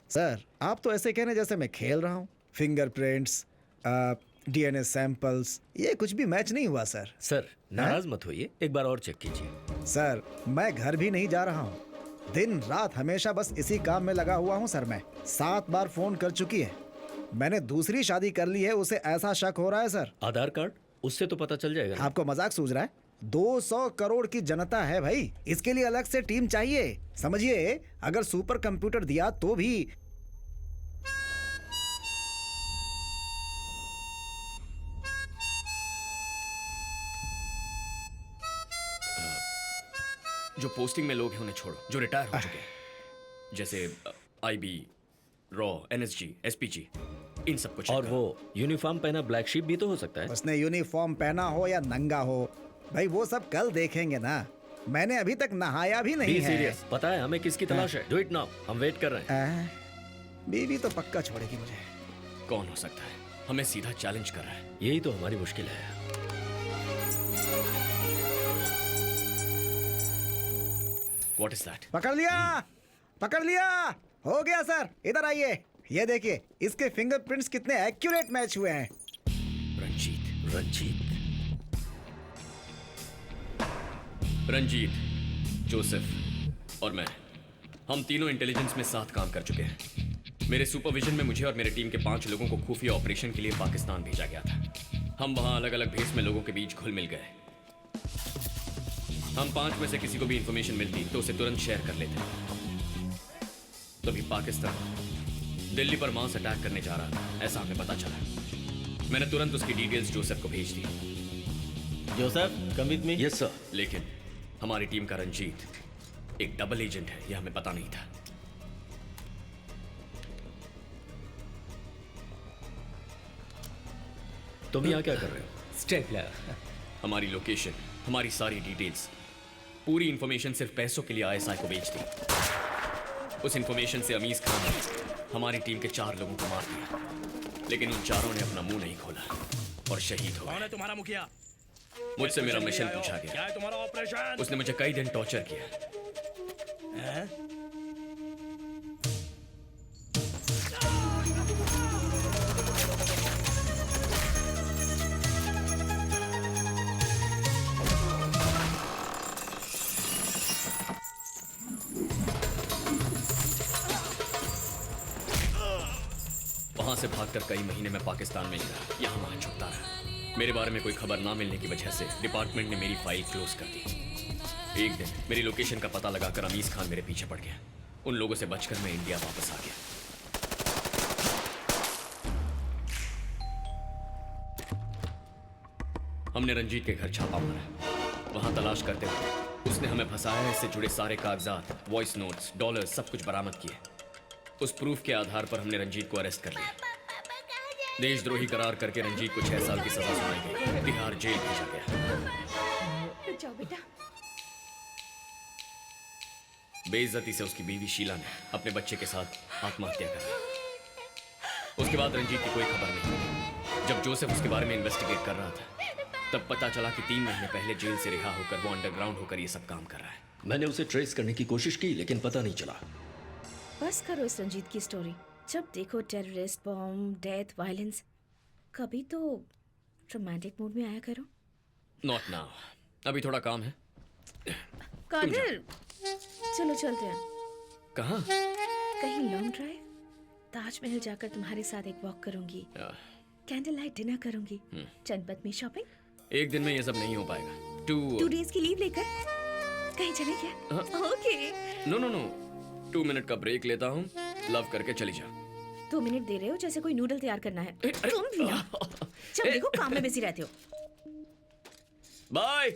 Sir आप तो ऐसे कहने जैसे मैं खेल रहा हूँ। फिंगरप्रिंट्स, डीएनए सैंपल्स, ये कुछ भी मैच नहीं हुआ सर। सर नाराज मत होइए, एक बार और चेक कीजिए। सर मैं घर भी नहीं जा रहा हूँ, दिन रात हमेशा बस इसी काम में लगा हुआ हूँ सर। मैं 7 बार फोन कर चुकी है। मैंने दूसरी शादी कर ली है, उसे ऐसा शक हो रहा है सर। आधार कार्ड, उससे तो पता चल जाएगा ना। आपको मजाक सूझ रहा है? 200 करोड़ की जनता है भाई, इसके लिए अलग से टीम चाहिए। समझिए, अगर सुपर कंप्यूटर दिया तो भी। जो पोस्टिंग में लोग हैं उन्हें छोड़ो, जो रिटायर हो चुके हैं, जैसे आईबी, रॉ, एनएसजी, एसपीजी, इन सबको चेक और करो। वो यूनिफॉर्म पहना ब्लैक शीप भी तो हो सकता है। उसने यूनिफॉर्म पहना हो या नंगा हो, भाई वो सब कल देखेंगे ना। मैंने अभी तक नहाया भी नहीं बी है। सीरियस, पता है हमें किसकी तलाश है? डू इट नाउ, हम वेट कर रहे हैं। बीवी तो पक्का छोड़ेगी मुझे। कौन हो सकता है? हमें सीधा चैलेंज कर रहा है। यही तो हमारी मुश्किल है। What is that? पकड़ लिया, पकड़ लिया। हो गया सर, इधर आइए। ये देखिए, इसके फिंगरप्रिंट्स कितने एक्यूरेट मैच हुए हैं। रंजीत, जोसेफ और मैं, हम तीनों इंटेलिजेंस में साथ काम कर चुके हैं। मेरे सुपरविजन में मुझे और मेरे टीम के 5 लोगों को खुफिया ऑपरेशन के लिए पाकिस्तान भेजा गया था। हम वहां अलग अलग भेस में लोगों के बीच घुल मिल गए। हम 5 में से किसी को भी इंफॉर्मेशन मिलती तो उसे तुरंत शेयर कर लेते। तभी पाकिस्तान दिल्ली पर मास अटैक करने जा रहा था, ऐसा हमें पता चला। मैंने तुरंत उसकी डिटेल्स जोसेफ को भेज दी। Joseph, come with me. Yes sir. लेकिन हमारी टीम का रंजीत एक डबल एजेंट है, यह हमें पता नहीं था। तुम यहाँ क्या कर रहे हो? स्टेपलर। हमारी लोकेशन, हमारी सारी डिटेल्स, पूरी इंफॉर्मेशन सिर्फ पैसों के लिए आईएसआई को बेच दी। उस इंफॉर्मेशन से अमीज खान ने हमारी टीम के 4 लोगों को मार दिया, लेकिन उन चारों ने अपना मुंह नहीं खोला और शहीद हो गए। कौन है तुम्हारा मुखिया? मुझसे मेरा मिशन पूछा क्या गया। है तुम्हारा ऑपरेशन? उसने मुझे कई दिन टॉर्चर किया। हैं? वहां से भागकर कई महीने में पाकिस्तान में ही रहा, यहाँ वहां छुपता रहा। मेरे बारे में कोई खबर ना मिलने की वजह से डिपार्टमेंट ने मेरी फाइल क्लोज कर दी। एक दिन मेरी लोकेशन का पता लगाकर अमीज खान मेरे पीछे पड़ गया। उन लोगों से बचकर मैं इंडिया वापस आ गया। हमने रंजीत के घर छापा मारा। वहां तलाश करते हुए उसने हमें फंसाया। इससे जुड़े सारे कागजात, वॉइस नोट्स, डॉलर्स सब कुछ बरामद किए। उस प्रूफ के आधार पर हमने रंजीत को अरेस्ट कर लिया। देशद्रोही करार करके रंजीत को 6 साल की सजा सुनाई गई। तिहाड़ जेल भेजा गया। जाओ बेटा। बेइज्जती से उसकी बीवी शीला ने अपने बच्चे के साथ आत्महत्या कर ली। उसके बाद रंजीत की कोई खबर नहीं मिली। जब जोसेफ उसके बारे में इन्वेस्टिगेट कर रहा था, तब पता चला कि 3 महीने पहले जेल से रिहा होकर वो अंडरग्राउंड होकर ये सब काम कर रहा है। मैंने उसे ट्रेस करने की कोशिश की, लेकिन पता नहीं चला। बस करो इस रंजीत की स्टोरी। जब देखो टेररिस्ट, बॉम्ब, डेथ, वायलेंस। कभी तो रोमांटिक मूड में आया करो। नॉट नाउ, अभी थोड़ा काम है। कादिर, चलो चलते हैं। कहाँ? कहीं लॉन्ग ड्राइव। ताजमहल जाकर तुम्हारे साथ एक वॉक करूंगी, कैंडल लाइट डिनर करूंगी, जनपद में शॉपिंग। एक दिन में ये सब नहीं हो पाएगा। 2 डेज की लीव लेकर कहीं चले क्या? ओके। नो 2 मिनट का ब्रेक लेता हूँ। लव करके चली जा। 2 मिनट दे रहे हो जैसे कोई नूडल तैयार करना है। तुम भी ना। जब देखो काम में बिजी रहते हो। बाय।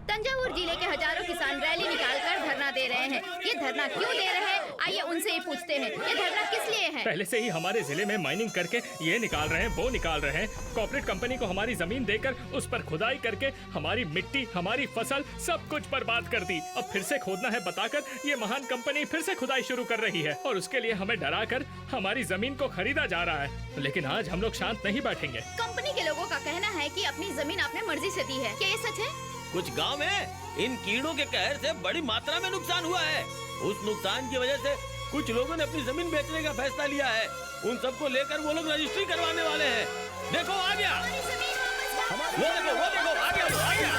तंजावुर जिले के हजारों किसान रैली निकालकर धरना दे रहे हैं। ये धरना क्यों दे रहे हैं, आइए उनसे ही पूछते हैं। ये धरना किस लिए है? पहले से ही हमारे जिले में माइनिंग करके ये निकाल रहे हैं, वो निकाल रहे हैं। कॉर्पोरेट कंपनी को हमारी जमीन देकर उस पर खुदाई करके हमारी मिट्टी, हमारी फसल सब कुछ बर्बाद कर दी। अब फिर से खोदना है बताकर ये महान कंपनी फिर से खुदाई शुरू कर रही है और उसके लिए हमें डरा कर हमारी जमीन को खरीदा जा रहा है। लेकिन आज हम लोग शांत नहीं बैठेंगे। कंपनी के लोगों का कहना है कि अपनी जमीन आपने मर्जी से दी है। क्या ये सच है? कुछ गांव में इन कीड़ों के कहर से बड़ी मात्रा में नुकसान हुआ है। उस नुकसान की वजह से कुछ लोगों ने अपनी जमीन बेचने का फैसला लिया है। उन सबको लेकर वो लोग रजिस्ट्री करवाने वाले हैं। देखो आ गया, वो देखो आ गया, आ गया।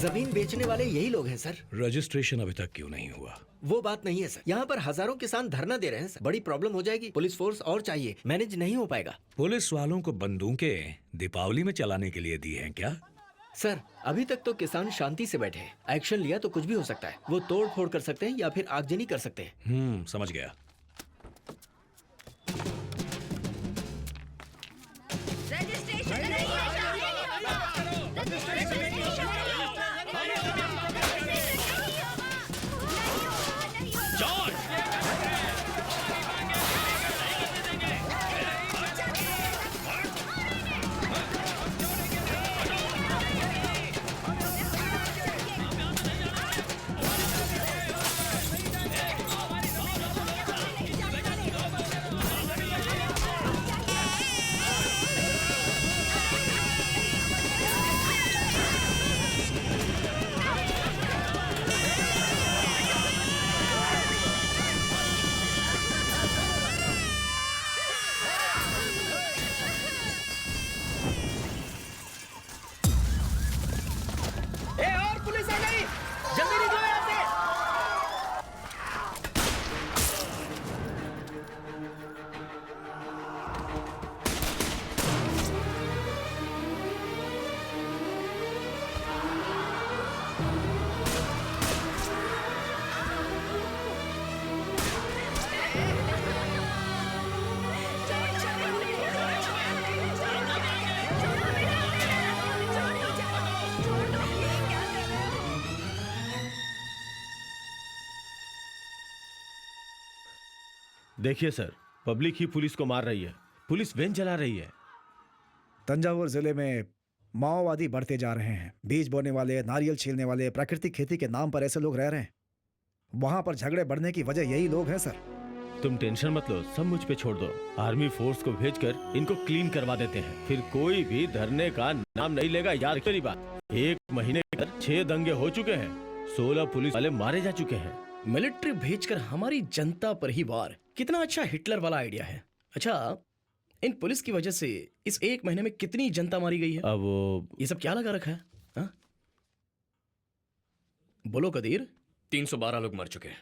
जमीन बेचने वाले यही लोग हैं सर। रजिस्ट्रेशन अभी तक क्यों नहीं हुआ? वो बात नहीं है सर, यहाँ पर हजारों किसान धरना दे रहे हैं सर। बड़ी प्रॉब्लम हो जाएगी, पुलिस फोर्स और चाहिए, मैनेज नहीं हो पाएगा। पुलिस वालों को बंदूकें दीपावली में चलाने के लिए दी हैं क्या? सर अभी तक तो किसान शांति से बैठे हैं, एक्शन लिया तो कुछ भी हो सकता है। वो तोड़ फोड़ कर सकते हैं या फिर आगजनी कर सकते हैं। समझ गया। देखिए सर, पब्लिक ही पुलिस को मार रही है, पुलिस वैन चला रही है। तंजावुर जिले में माओवादी बढ़ते जा रहे हैं। बीज बोने वाले, नारियल छीलने वाले, प्राकृतिक खेती के नाम पर ऐसे लोग रह रहे हैं। वहां पर झगड़े बढ़ने की वजह यही लोग हैं सर। तुम टेंशन मत लो, सब मुझ पे छोड़ दो। आर्मी फोर्स को भेजकर इनको क्लीन करवा देते हैं, फिर कोई भी धरने का नाम नहीं लेगा। यार तेरी बात, 1 महीने के अंदर 6 दंगे हो चुके हैं, 16 पुलिस वाले मारे जा चुके हैं। मिलिट्री भेजकर हमारी जनता पर ही वार, कितना अच्छा हिटलर वाला आइडिया है। अच्छा, इन पुलिस की वजह से इस 1 महीने में कितनी जनता मारी गई है? अब ये सब क्या लगा रखा है हा? बोलो कदीर। 312 लोग मर चुके हैं।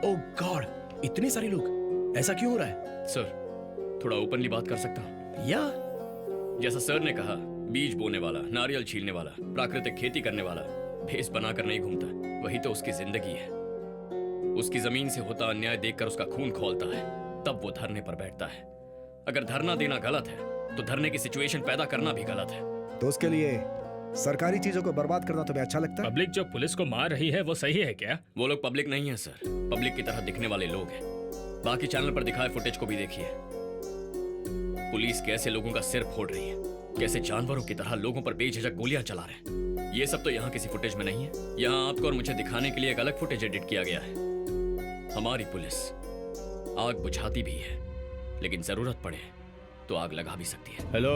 ओह गॉड, इतने सारे लोग, ऐसा क्यों हो रहा है? सर थोड़ा ओपनली बात कर सकता हूँ? या जैसा सर ने कहा, बीज बोने वाला, नारियल छीलने वाला, प्राकृतिक खेती करने वाला भेस बनाकर नहीं घूमता, वही तो उसकी जिंदगी है। उसकी जमीन से होता अन्याय देखकर उसका खून खौलता है, तब वो धरने पर बैठता है। अगर धरना देना गलत है तो धरने की सिचुएशन पैदा करना भी गलत है। तो उसके लिए सरकारी चीजों को बर्बाद करना तुम्हें अच्छा लगता है? पब्लिक जो पुलिस को मार रही है वो सही है क्या? वो लोग पब्लिक नहीं है सर, पब्लिक की तरह दिखने वाले लोग हैं। बाकी चैनल पर दिखाए फुटेज को भी देखिए। पुलिस कैसे लोगों का सिर फोड़ रही है, कैसे जानवरों की तरह लोगों पर बेझिझक गोलियां चला रहे हैं। ये सब तो यहाँ किसी फुटेज में नहीं है। यहाँ आपको और मुझे दिखाने के लिए एक अलग फुटेज एडिट किया गया है। हमारी पुलिस आग बुझाती भी है, लेकिन जरूरत पड़े तो आग लगा भी सकती है। हेलो,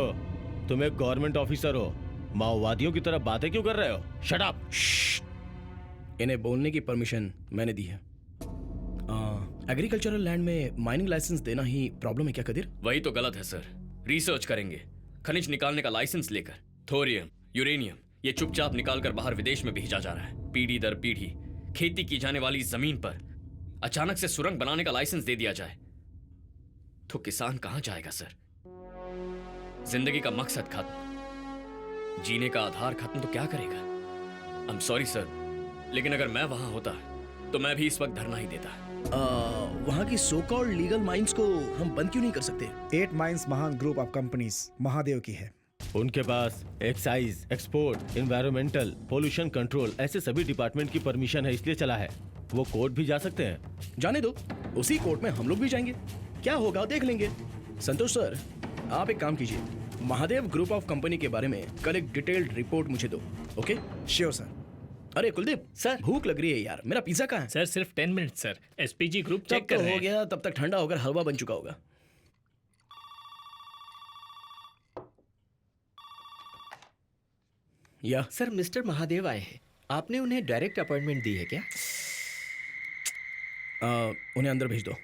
तुम एक गवर्नमेंट ऑफिसर हो, माओवादियों की तरफ बातें क्यों कर रहे हो? Shut up. इन्हें बोलने की परमिशन मैंने दी है। एग्रीकल्चरल लैंड में माइनिंग लाइसेंस देना ही प्रॉब्लम है क्या कदीर? वही तो गलत है सर। रिसर्च करेंगे, खनिज निकालने का लाइसेंस लेकर थोरियम, यूरेनियम ये चुपचाप निकालकर बाहर विदेश में भेजा जा रहा है। पीढ़ी दर पीढ़ी खेती की जाने वाली जमीन पर अचानक से सुरंग बनाने का लाइसेंस दे दिया जाए तो किसान कहां जाएगा सर? जिंदगी का मकसद खत्म, जीने का आधार खत्म तो क्या करेगा? आई एम सॉरी सर, लेकिन अगर मैं वहां होता तो मैं भी इस वक्त धरना ही देता। वहां की सो कॉल्ड लीगल माइंस को हम बंद क्यों नहीं कर सकते? 8 माइंस महान ग्रुप ऑफ कंपनीज महादेव की है। उनके पास excise, export, environmental, pollution control ऐसे सभी डिपार्टमेंट की परमिशन है, इसलिए चला है। वो कोर्ट भी जा सकते हैं। जाने दो, उसी कोर्ट में हम लोग भी जाएंगे। क्या होगा देख लेंगे। संतोष सर, आप एक काम कीजिए, महादेव ग्रुप ऑफ कंपनी के बारे में कल एक डिटेल्ड रिपोर्ट मुझे दो। ओके? Sure sir. अरे कुलदीप सर, भूख लग रही है यार, मेरा पिज्जा कहाँ है? सर सिर्फ 10 मिनट सर, एसपीजी ग्रुप तब चेक कर तो रहे हो हैं। गया, तब तक ठंडा होकर हलवा बन चुका होगा। या सर मिस्टर महादेव आए हैं, आपने उन्हें डायरेक्ट अपॉइंटमेंट दी है क्या? उन्हें अंदर भेज दो।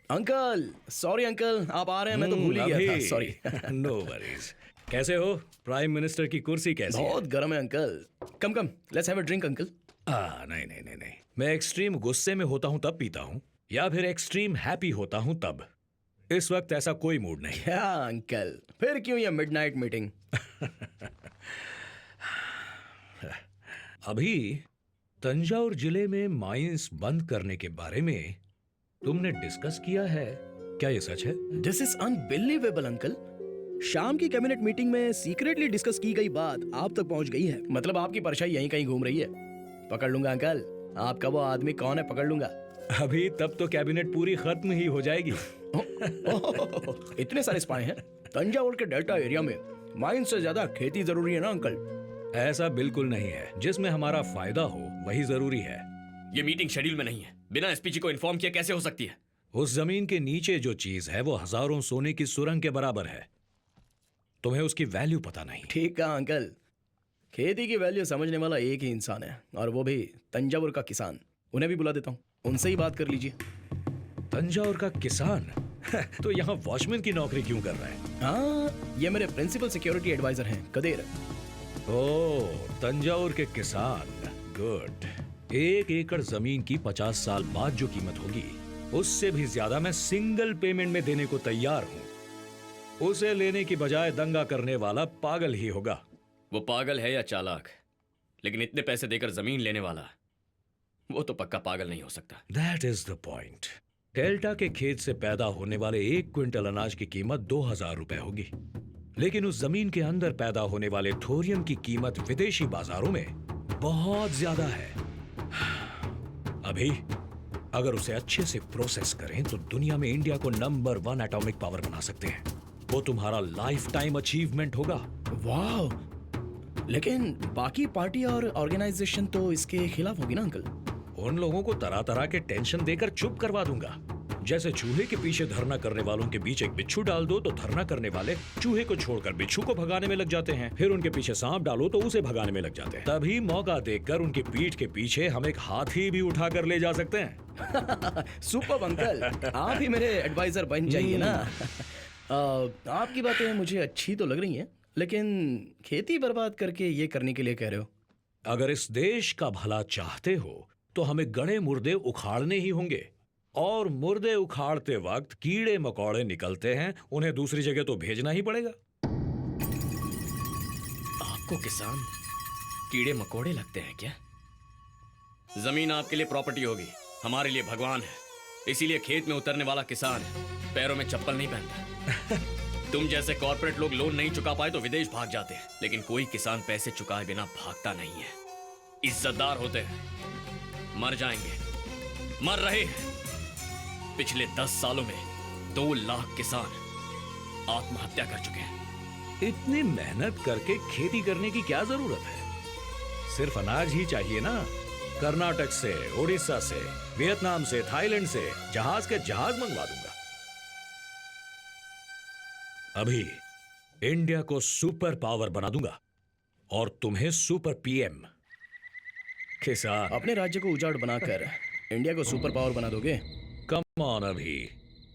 अंकल, सॉरी अंकल, आप आ रहे हैं, मैं तो भूल ही गया था, सॉरी। No worries. कैसे हो? प्राइम मिनिस्टर की कुर्सी कैसी है? बहुत गर्म है uncle. Come come, let's have a drink uncle. नहीं नहीं नहीं नहीं, मैं एक्सट्रीम गुस्से में होता हूँ तब पीता हूँ, या फिर एक्सट्रीम हैप्पी होता हूँ तब। इस वक्त ऐसा कोई मूड नहीं। क्या अंकल, फिर क्यों ये मिडनाइट मीटिंग? अभी तंजावुर जिले में माइंस बंद करने के बारे में तुमने डिस्कस किया है क्या? ये सच है? This is unbelievable uncle. शाम की कैबिनेट मीटिंग में सीक्रेटली डिस्कस की गई बात आप तक पहुंच गई है। मतलब आपकी परछाई यहीं कहीं घूम रही है। पकड़ लूंगा अंकल, आपका वो आदमी कौन है, पकड़ लूंगा। अभी तब तो कैबिनेट पूरी खत्म ही हो जाएगी। इतने सारे स्पाई हैं तंजावुर के डेल्टा एरिया में, माइंस से ज्यादा खेती जरूरी है ना अंकल? ऐसा बिल्कुल नहीं है, जिसमें हमारा फायदा हो वही जरूरी है। ये मीटिंग शेड्यूल में नहीं है, बिना एसपीजी को इन्फॉर्म किए कैसे हो सकती है? उस जमीन के नीचे जो चीज है वो हजारों सोने की सुरंग के बराबर है। तुम्हें उसकी वैल्यू पता नहीं। ठीक कहा अंकल, खेती की वैल्यू समझने वाला एक ही इंसान है, और वो भी तंजावुर का किसान। उन्हें भी बुला देता हूँ, उनसे ही बात कर लीजिए। तंजावुर का किसान? तो यहाँ वॉचमैन की नौकरी क्यों कर रहा है? हाँ, ये मेरे प्रिंसिपल सिक्योरिटी एडवाइजर हैं, कदेर। ओह, तंजावुर के किसान, गुड। 1 एकड़ जमीन की 50 साल बाद जो कीमत होगी, उससे भी ज्यादा मैं सिंगल पेमेंट में देने को तैयार हूँ। उसे लेने की बजाय दंगा करने वाला पागल ही होगा। वो पागल है या चालाक, लेकिन इतने पैसे देकर जमीन लेने वाला, वो तो पक्का पागल नहीं हो सकता। That is the point. Delta के खेत से पैदा होने वाले 1 क्विंटल अनाज की कीमत 2000 रुपए होगी, लेकिन उस जमीन के अंदर पैदा होने वाले थोरियम की कीमत विदेशी बाजारों में बहुत ज्यादा है। अभी अगर उसे अच्छे से प्रोसेस करें तो दुनिया में इंडिया को नंबर 1 एटॉमिक पावर बना सकते हैं। वो तुम्हारा लाइफ टाइम अचीवमेंट होगा। वाह, लेकिन बाकी पार्टी और ऑर्गेनाइजेशन तो इसके खिलाफ होगी ना अंकल? उन लोगों को तरह तरह के टेंशन देकर चुप करवा दूंगा। जैसे चूहे के पीछे धरना करने वालों के बीच एक बिच्छू डाल दो तो धरना करने वाले चूहे को छोड़कर बिच्छू को भगाने में लग जाते हैं। फिर उनके पीछे सांप डालो तो उसे भगाने में लग जाते हैं। तभी मौका देखकर उनकी पीठ के पीछे हम एक हाथी भी उठाकर ले जा सकते हैं। सुपर अंकल, आप ही मेरे एडवाइजर बन जाइए ना। आपकी बातें मुझे अच्छी तो लग रही हैं, लेकिन खेती बर्बाद करके ये करने के लिए कह रहे हो? अगर इस देश का भला चाहते हो तो हमें गड़े मुर्दे उखाड़ने ही होंगे, और मुर्दे उखाड़ते वक्त कीड़े मकोड़े निकलते हैं, उन्हें दूसरी जगह तो भेजना ही पड़ेगा। आपको किसान कीड़े मकोड़े लगते हैं क्या? जमीन आपके लिए प्रॉपर्टी होगी, हमारे लिए भगवान है। इसीलिए खेत में उतरने वाला किसान पैरों में चप्पल नहीं पहनता। तुम जैसे कॉर्पोरेट लोग लोन नहीं चुका पाए तो विदेश भाग जाते हैं, लेकिन कोई किसान पैसे चुकाए बिना भागता नहीं है। इज्जतदार होते हैं, मर जाएंगे, मर रहे हैं। पिछले 10 सालों में 2 लाख किसान आत्महत्या कर चुके हैं। इतनी मेहनत करके खेती करने की क्या जरूरत है? सिर्फ अनाज ही चाहिए ना। कर्नाटक से, उड़ीसा से, वियतनाम से, थाईलैंड से जहाज के जहाज मंगवा दूंगा। अभी इंडिया को सुपर पावर बना दूंगा और तुम्हें सुपर पीएम। किसान, अपने राज्य को उजाड़ बनाकर इंडिया को सुपर पावर बना दोगे? Come on. अभी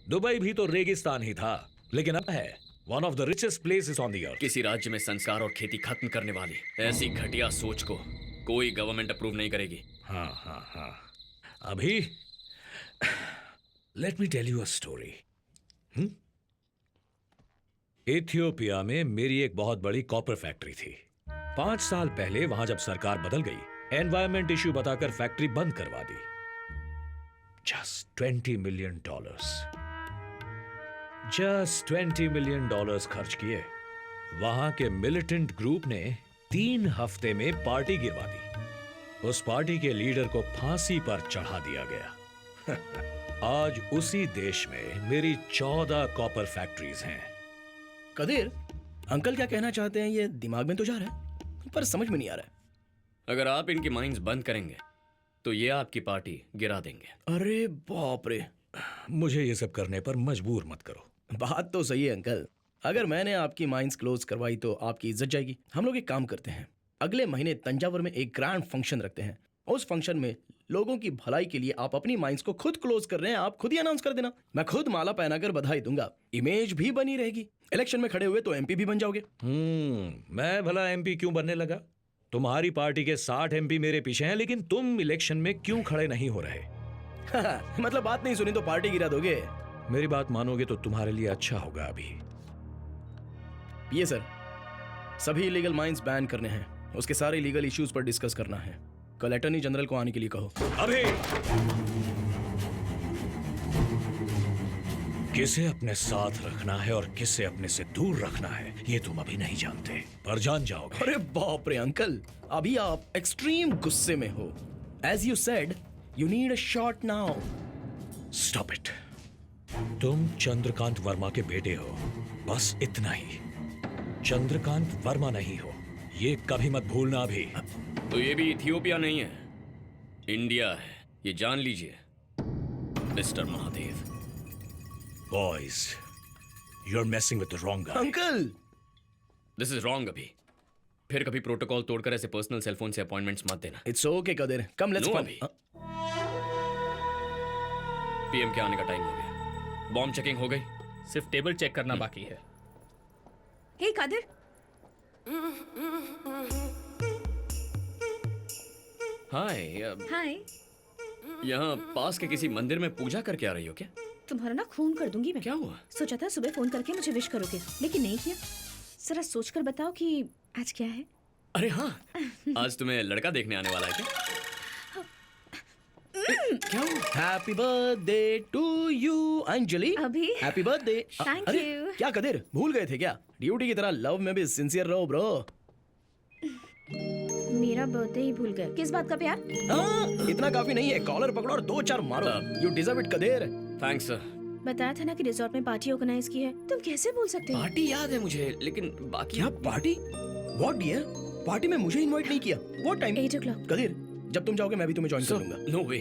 दुबई भी तो रेगिस्तान ही था, लेकिन अब है one of the richest places on the earth. किसी राज्य में संस्कार और खेती खत्म करने वाली ऐसी घटिया सोच को कोई गवर्नमेंट अप्रूव नहीं करेगी। हाँ हाँ हाँ। अभी let me tell you a story. Ethiopia में मेरी एक बहुत बड़ी कॉपर फैक्ट्री थी। 5 साल पहले वहां जब सरकार बदल गई, एनवायरमेंट इश्यू बताकर फैक्ट्री बंद करवा दी। जस्ट $20 मिलियन, जस्ट $20 मिलियन खर्च किए। वहां के मिलिटेंट ग्रुप ने 3 हफ्ते में पार्टी गिरवा दी। उस पार्टी के लीडर को फांसी पर चढ़ा दिया गया। आज उसी देश में मेरी 14 कॉपर फैक्ट्रीज हैं। कदीर, अंकल क्या कहना चाहते हैं ये दिमाग में तो जा रहा है पर समझ में नहीं आ रहा है। अगर आप इनकी माइंस बंद करेंगे तो ये आपकी पार्टी गिरा देंगे। अरे बाप रे, मुझे ये सब करने पर मजबूर मत करो। बात तो सही है अंकल, अगर मैंने आपकी माइंस क्लोज करवाई तो आपकी इज्जत जाएगी। हम लोग एक काम करते हैं, अगले महीने तंजावुर में एक ग्रैंड फंक्शन रखते हैं। उस फंक्शन में लोगों की भलाई के लिए आप अपनी माइंस को खुद क्लोज कर रहे हैं, आप खुद ही अनाउंस कर देना। मैं खुद माला पहनाकर बधाई दूंगा, इमेज भी बनी रहेगी। इलेक्शन में खड़े हुए तो एमपी भी बन जाओगे। मैं भला एमपी क्यों बनने लगा? तुम्हारी पार्टी के 60 एमपी मेरे पीछे हैं, लेकिन तुम इलेक्शन में क्यों खड़े नहीं हो रहे? मतलब बात नहीं सुनी तो पार्टी गिरा दोगे? मेरी बात मानोगे तो तुम्हारे लिए अच्छा होगा। अभी ये सर, सभी इलीगल माइंस बैन करने हैं, उसके सारे लीगल इश्यूज पर डिस्कस करना है। कल अटॉर्नी जनरल को आने के लिए कहो। अभी किसे अपने साथ रखना है और किसे अपने से दूर रखना है ये तुम अभी नहीं जानते, पर जान जाओगे। अरे बाप रे अंकल, अभी आप एक्सट्रीम गुस्से में हो। As you said, you need a shot now. Stop it. तुम चंद्रकांत वर्मा के बेटे हो, बस इतना ही। चंद्रकांत वर्मा नहीं हो, ये कभी मत भूलना। अभी तो ये भी इथियोपिया नहीं है, इंडिया है, ये जान लीजिए mister Mahadev. Boys, you are messing with the wrong guy. Uncle, this is wrong. अभी फिर कभी प्रोटोकॉल तोड़कर ऐसे पर्सनल सेलफोन से अपॉइंटमेंट्स मत देना। इट्स ओके कदर, कम लेट्स No, फन। अभी। पीएम के आने का टाइम हो गया। बॉम्ब चेकिंग हो गई, सिर्फ टेबल चेक करना बाकी है। हे कादिर, हाय। हाय। यहाँ पास के किसी मंदिर में पूजा करके आ रही हो क्या? तुम्हारा ना खून कर दूंगी मैं। क्या हुआ? सोचा था सुबह फोन करके मुझे विश करोगे, लेकिन नहीं किया। जरा सोचकर बताओ कि आज क्या है। अरे हाँ, आज तुम्हें लड़का देखने आने वाला है क्या? क्या हुआ? Happy birthday to you Anjali. अभी? Happy birthday. Thank अरे you. क्या कदर, भूल गए थे क्या? ड्यूटी की तरह लव में भी सिंसियर रहो ब्रो। मेरा बर्थडे ही भूल गए। किस बात का प्यार? इतना काफी नहीं है, कॉलर पकड़ो और 2-4 मारो। यू डिजर्व इट कदर। Thanks sir. बताया था ना कि रिजॉर्ट में पार्टी ऑर्गेनाइज की है, तुम कैसे भूल सकते हो? पार्टी याद है मुझे, लेकिन बाकी क्या पार्टी? What dear? पार्टी में मुझे इनवाइट नहीं किया। What time? 8 o'clock। कदर, जब तुम जाओगे मैं भी तुम्हें ज्वाइन कर लूंगा। नो वे।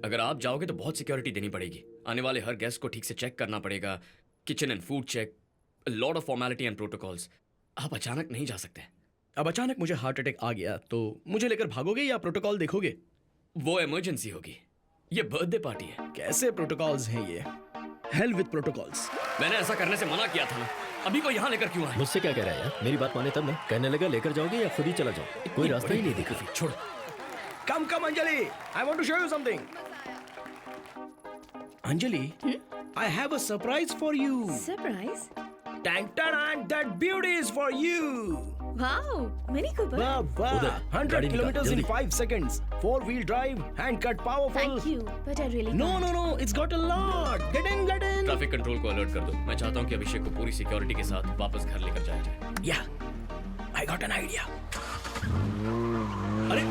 अगर आप जाओगे तो बहुत सिक्योरिटी देनी पड़ेगी, आने वाले हर गेस्ट को ठीक से चेक करना पड़ेगा, kitchen and food check, lot of formality and protocols. आप अचानक नहीं जा सकते। अब अचानक मुझे हार्ट अटैक आ गया तो मुझे लेकर भागोगे या प्रोटोकॉल देखोगे? वो इमरजेंसी होगी, ये बर्थडे पार्टी है। कैसे प्रोटोकॉल्स हैं ये? Hell with protocols. मैंने ऐसा करने से मना किया था ना, अभी को यहाँ लेकर क्यों आए? मुझसे क्या कह रहा है यार? मेरी बात माने तब ना। कहने लगा लेकर जाओगे या खुद ही चला जाओ, कोई रास्ता ही नहीं दिखा। छोड़। Come Anjali, I want to show you something. Anjali, I have a surprise for you. Surprise? That beauty is for you. Wow, Mini Cooper. वाह, 100 kilometers in 5 seconds. 4-wheel drive, hand cut, powerful. Thank you, but I really No, can't. it's got a lot. Get in. Traffic control को alert कर दो। मैं चाहता हूँ कि अभिषेक को पूरी सिक्योरिटी के साथ वापस घर लेकर जाया जाए। Yeah, I got an idea. अरे,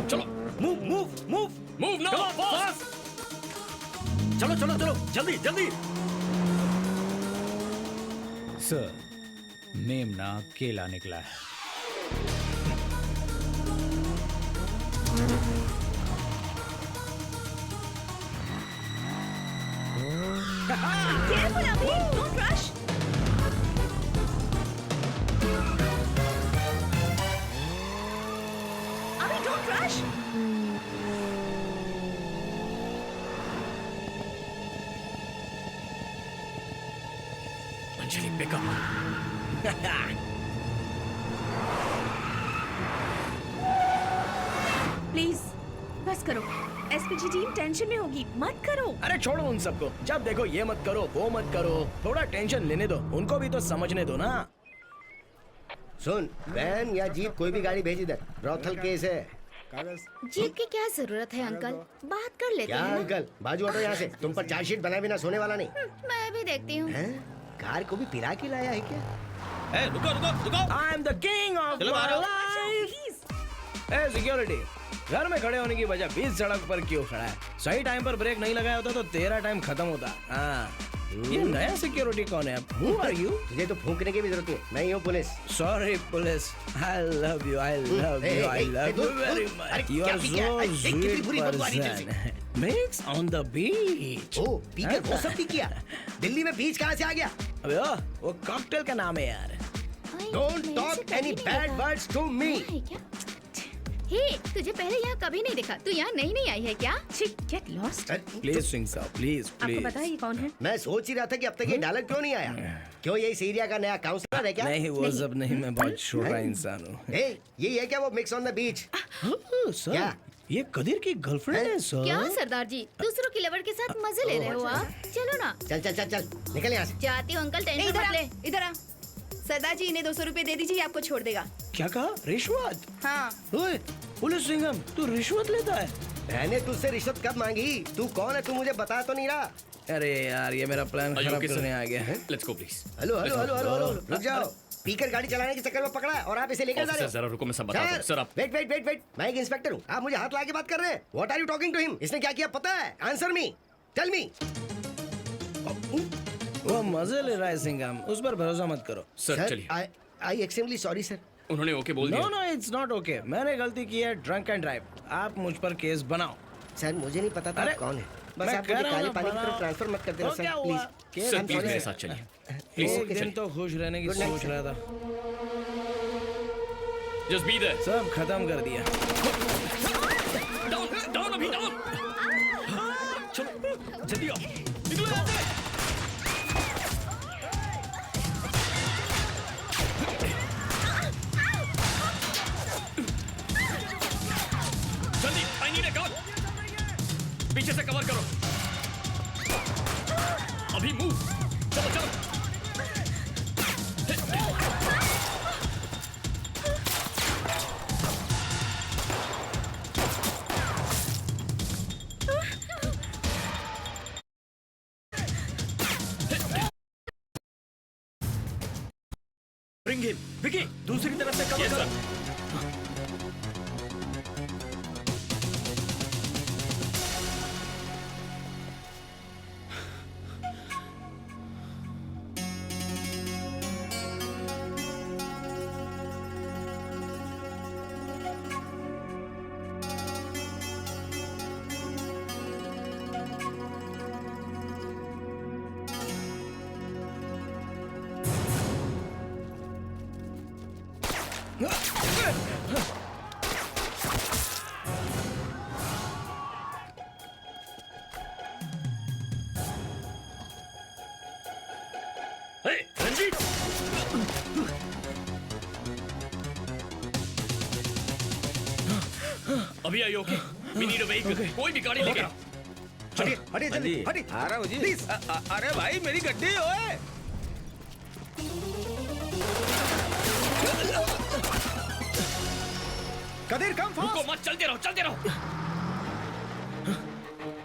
चलो, मूव ना, फास्ट। चलो, जल्दी। सर, मेमना केला निकला है। Careful, Abhi, don't rush. Abhi, don't rush. Anjali, pick up. Please बस करो, एसपीजी टीम टेंशन में होगी, मत करो। अरे छोड़ो उन सबको, जब देखो ये मत करो वो मत करो, थोड़ा टेंशन लेने दो, उनको भी तो समझने दो ना। सुन, वैन या जीप कोई भी गाड़ी भेज इधर, ब्रॉथल केस है। जीप की क्या जरूरत है अंकल, बात कर लेते क्या हैं ना। अंकल, बाजू हटो यहाँ से, तुम पर चार्जशीट बनाए बिना सोने वाला नहीं। मैं भी देखती हूँ। कार को भी पिला के लाया है क्या? रुको। I am the king of my life. Hey security, घर में खड़े होने की वजह बीच सड़क पर क्यों खड़ा है? सही टाइम पर ब्रेक नहीं लगाया होता तो तेरा टाइम खत्म होता। हाँ, ये नया सिक्योरिटी कौन है? Who are you? तुझे तो फूंकने की भी जरूरत नहीं, मैं ही हूँ police. Sorry police, I love you very much. You are so sweet person. Mix on the beach. ओ, पीकर वो सब भी किया? दिल्ली में बीच कहाँ से आ गया? अबे वो कॉकटेल का नाम है यार। Don't talk any bad words to me. हे, तुझे पहले यहाँ कभी नहीं देखा। तू यहाँ नहीं आई है क्या? Get lost. Please sing साहब, please, आपको please. पता है ये कौन है? मैं सोच ही रहा था कि अब तक ये डायलॉग क्यों नहीं आया। क्यों ये सीरिया का नया काउंसलर है क्या? नहीं वो सब नहीं, मैं बहुत छोटा इंसान हूँ। ये है क्या वो mix on the beach? Sir, ये कदीर की गर्लफ्रेंड है सर। क्या सरदार जी, दूसरों की लवर के साथ मजे ले रहे हो आप? चलो ना। चल निकल यहाँ से। जाती हूँ अंकल, टेंशन मत ले। इधर आ। सरदार जी इन्हें 200 रुपए दे दीजिए, आपको छोड़ देगा। क्या कहा? रिश्वत? हाँ। ओए, पुलिस सिंघम, तू रिश्वत लेता है? मैंने तुझसे रिश्वत कब मांगी? तू कौन है? तू मुझे बता तो नहीं रहा। अरे यार, ये मेरा प्लान खराब करने आ गया है। Let's go please. हेलो, रुक जाओ। पीकर गाड़ी चलाने के चक्कर में पकड़ा है और आप इसे लेकर जा रहे हो। जरा रुको, मैं सब बताता हूँ। सर आप वेट, मैं एक इंस्पेक्टर हूँ। आप मुझे हाथ लगा के बात कर रहे हैं। What are you talking to him? इसने क्या किया पता है? Answer me, tell me. वो मजे ले रहा है सिंघम, उस पर भरोसा मत करो। सर चलिए। I extremely sorry sir. उन्होंने ओके बोल दिया। No it's not okay. मैंने गलती की है, ड्रंक एंड ड्राइव। आप मुझ पर केस बनाओ। सर मुझे नहीं पता था कौन है। बस आप मुझे काले पानी की तरफ ट्रांसफर मत कर देना सर, प्लीज। सर प्लीज मेरे साथ चलिए। प्लीज एक दिन तो खुश रहने की सोच रहा था। Just be there. सब खत्म कर दिया। डाउन अभी डाउन। चलो जल्दी आओ, निकलो यहाँ से। जल्दी, आई नीड अ गन। पीछे से कवर करो। अभी मूव। चलो ब्रिंग हिम। विकी, दूसरी तरफ से कवर करो। रंजीत, अभी आई okay? We need a vehicle. कोई भी गाड़ी लेके आओ। हटिए जल्दी, हटिए। आ रहा हूँ जी। प्लीज। अरे भाई मेरी गड्डी ओए। Qadir come fast. रुको मत, चलते रहो।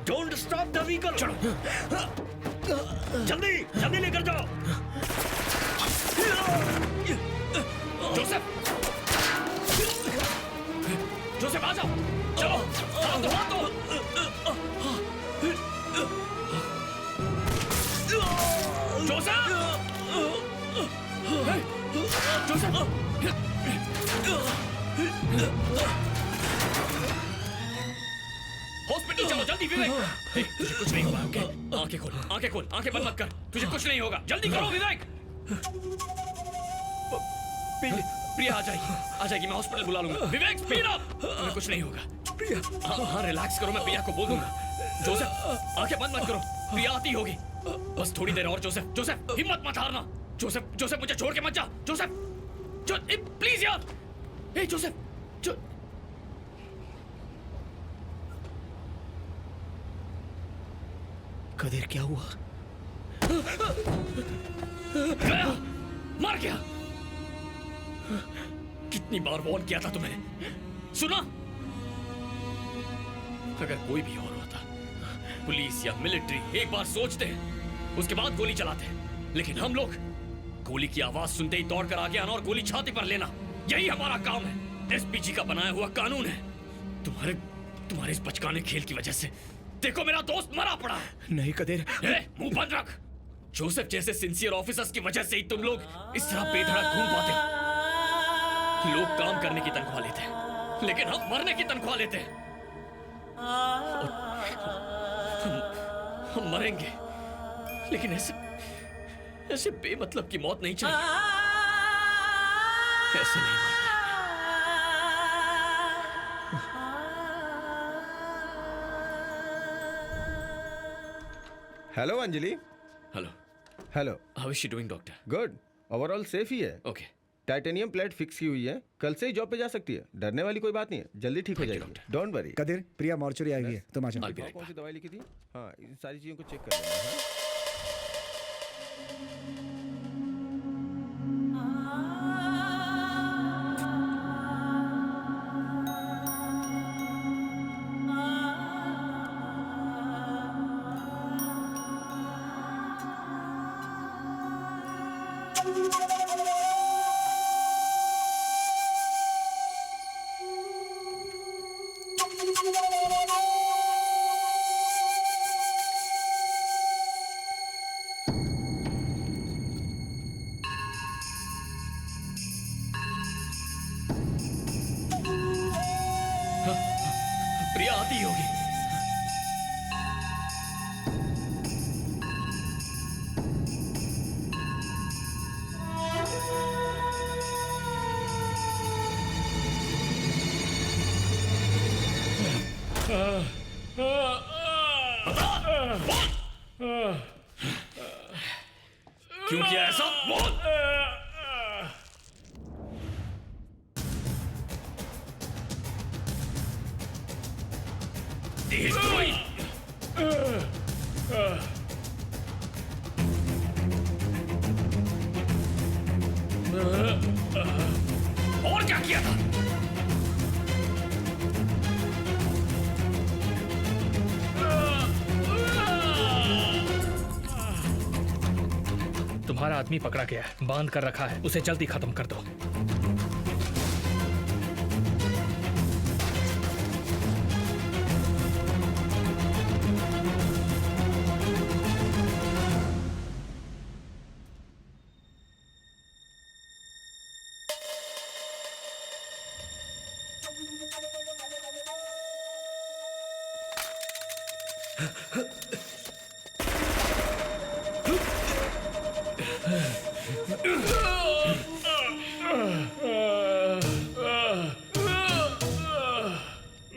Don't stop the vehicle. चलो जल्दी लेकर जाओ। जोसेफ आ जाओ। चलो हाथ दो। जोसेफ हॉस्पिटल चलो जल्दी। विवेक, तुझे कुछ नहीं होगा। ओके, आंखें खोल, आंखें बंद मत कर। तुझे कुछ नहीं होगा। जल्दी करो विवेक। प्रिया आ जाएगी। मैं हॉस्पिटल बुला लूंगा। विवेक स्पीड अप। तुम्हें कुछ नहीं होगा। प्रिया, हाँ रिलैक्स करो। मैं प्रिया को बोल दूंगा। जोसेफ आंखें बंद मत करो। प्रिया आती होगी। बस थोड़ी देर और। जोसेफ हिम्मत मत हारना। जोसेफ मुझे छोड़ के मत जा। जोसेफ प्लीज यार। ए जोसेफ कदीर क्या हुआ? गया, मर गया। कितनी बार वॉर्न किया था तुम्हें? सुना? अगर कोई भी और होता, पुलिस या मिलिट्री, एक बार सोचते हैं, उसके बाद गोली चलाते हैं। लेकिन हम लोग गोली की आवाज सुनते ही दौड़कर आगे आना और गोली छाती पर लेना, यही हमारा काम है। एसपीजी का बनाया हुआ कानून है। तुम्हारे इस बचकाने खेल की वजह से देखो मेरा दोस्त मरा पड़ा है। नहीं कदीर, मुंह बंद रख। जोसेफ जैसे सिंसियर ऑफिसर्स की वजह से ही तुम लोग इस तरह बेधड़क घूम पाते हो। लोग काम करने की तनख्वाह लेते हैं, लेकिन हम मरने की तनख्वाह लेते हैं। हम मरेंगे, लेकिन ऐसे बेमतलब की मौत नहीं चाहिए। ऐसे नहीं मरना। Hello Anjali. Hello. Hello. How is she doing doctor? Good, overall safe ही है। ओके। टाइटेनियम प्लेट फिक्स की हुई है, कल से ही जॉब पे जा सकती है। डरने वाली कोई बात नहीं है, जल्दी ठीक हो जाएगी। Don't worry. Qadeer, Priya mortuary आई है, तुम आ जाओ। कौन सी दवाई लिखी थी? हाँ, इन सारी चीजों को चेक कर लेना है। प्रिया आती होगी। क्यों किया ऐसा? बोल। और क्या किया था? तुम्हारा आदमी पकड़ा गया है, बांध कर रखा है, उसे जल्दी खत्म कर दो।